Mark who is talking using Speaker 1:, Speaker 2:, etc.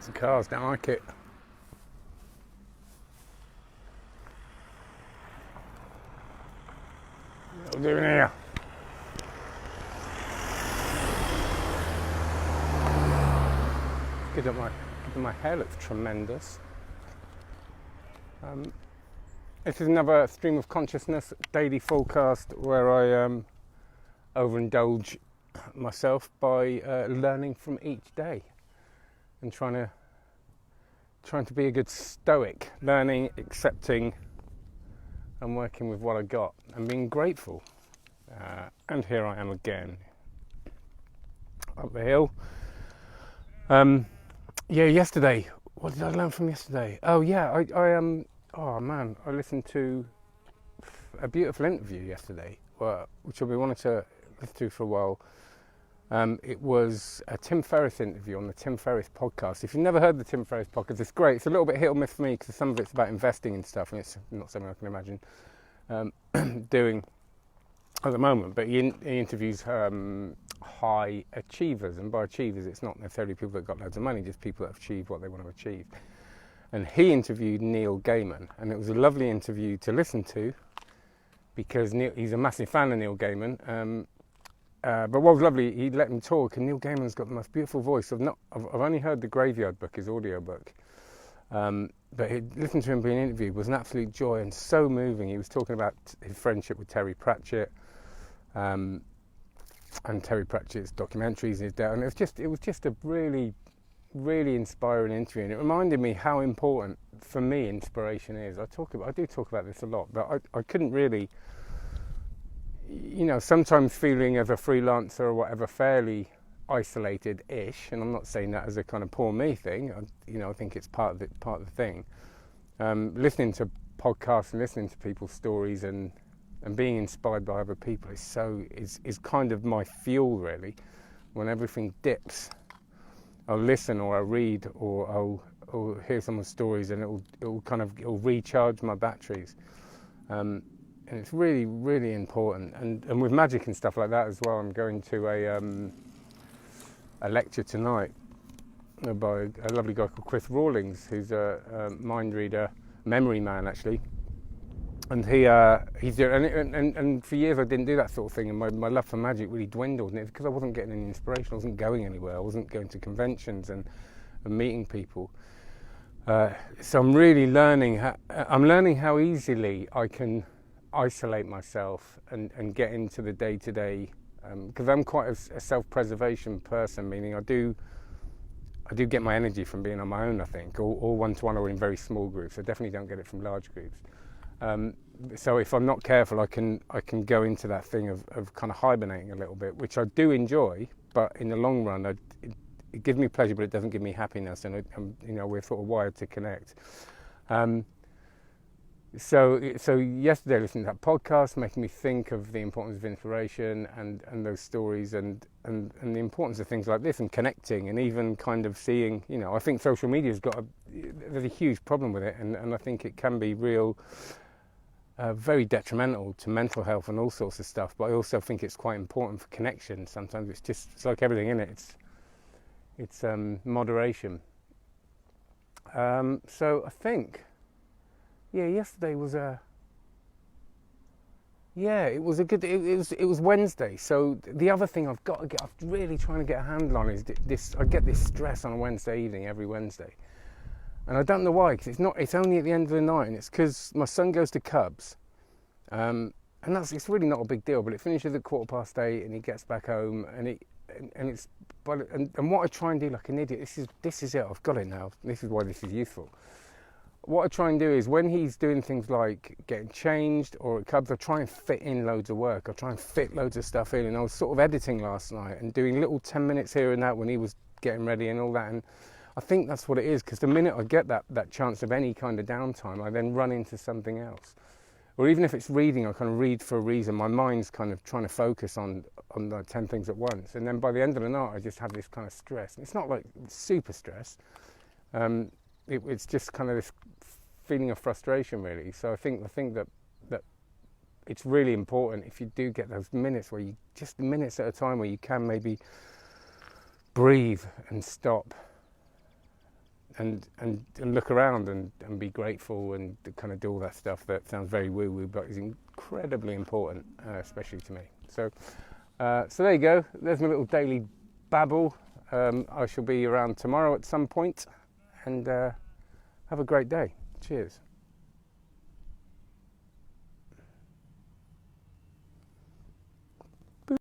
Speaker 1: Lots of cars, don't like it. What are we doing here? Good at my hair looks tremendous. This is another stream of consciousness daily Faulkast where I overindulge myself by learning from each day and trying to be a good stoic, learning, accepting and working with what I got and being grateful. And here I am again up the hill. Yesterday, what did I learn from yesterday? I listened to a beautiful interview yesterday, which I've been wanting to listen to for a while. It was a Tim Ferriss interview on the Tim Ferriss podcast. If you've never heard the Tim Ferriss podcast, it's great. It's a little bit hit or miss for me because some of it's about investing and stuff, and it's not something I can imagine doing at the moment. But he interviews high achievers, and by achievers, it's not necessarily people that got loads of money, just people that have achieved what they want to achieve. And he interviewed Neil Gaiman, and it was a lovely interview to listen to because he's a massive fan of Neil Gaiman. But what was lovely, he let him talk, and Neil Gaiman's got the most beautiful voice. I've only heard the Graveyard book, his audio book, but listening to him being interviewed was an absolute joy and so moving. He was talking about his friendship with Terry Pratchett, and Terry Pratchett's documentaries and his death, and it was just a really, really inspiring interview, and it reminded me how important for me inspiration is. I do talk about this a lot, but I couldn't really. Sometimes feeling as a freelancer or whatever fairly isolated-ish, and I'm not saying that as a kind of poor me thing. I think it's part of the thing. Listening to podcasts and listening to people's stories and being inspired by other people is kind of my fuel really. When everything dips, I'll listen or I'll read or I'll hear someone's stories, and it'll recharge my batteries. And it's really, really important. And with magic and stuff like that as well, I'm going to a lecture tonight by a lovely guy called Chris Rawlings, who's a mind reader, memory man actually. And he's doing, and for years I didn't do that sort of thing, and my love for magic really dwindled. And it's because I wasn't getting any inspiration, I wasn't going anywhere, I wasn't going to conventions and meeting people. So I'm really learning how easily I can isolate myself and get into the day-to-day, because I'm quite a self-preservation person, meaning I do get my energy from being on my own, I think, or one-to-one or in very small groups. I definitely don't get it from large groups. So if I'm not careful, I can go into that thing of kind of hibernating a little bit, which I do enjoy, but in the long run it gives me pleasure, but it doesn't give me happiness, and we're sort of wired to connect. So yesterday, listening to that podcast, making me think of the importance of inspiration and those stories and the importance of things like this and connecting, and even kind of seeing, I think social media's there's a huge problem with it, and I think it can be very detrimental to mental health and all sorts of stuff, but I also think it's quite important for connection. Sometimes it's like everything in it, it's moderation. So I think, yesterday was it was Wednesday. So the other thing I'm really trying to get a handle on is this. I get this stress on a Wednesday evening every Wednesday, and I don't know why, because it's only at the end of the night, and it's because my son goes to Cubs, and it's really not a big deal, but it finishes at 8:15 and he gets back home, and what I try and do like an idiot, this is it, I've got it now, this is why this is useful. What I try and do is when he's doing things like getting changed or at Cubs, I try and fit in loads of work. I try and fit loads of stuff in, and I was sort of editing last night and doing little 10 minutes here and that when he was getting ready and all that, and I think that's what it is, because the minute I get that chance of any kind of downtime, I then run into something else. Or even if it's reading, I kind of read for a reason. My mind's kind of trying to focus on like 10 things at once, and then by the end of the night I just have this kind of stress. And it's not like super stress, it's just kind of this feeling of frustration really. So I think that it's really important, if you do get those minutes where you just minutes at a time where you can maybe breathe and stop and look around and be grateful and kind of do all that stuff that sounds very woo-woo, but is incredibly important, especially to me. So there you go. There's my little daily babble. I shall be around tomorrow at some point, and have a great day. Cheers.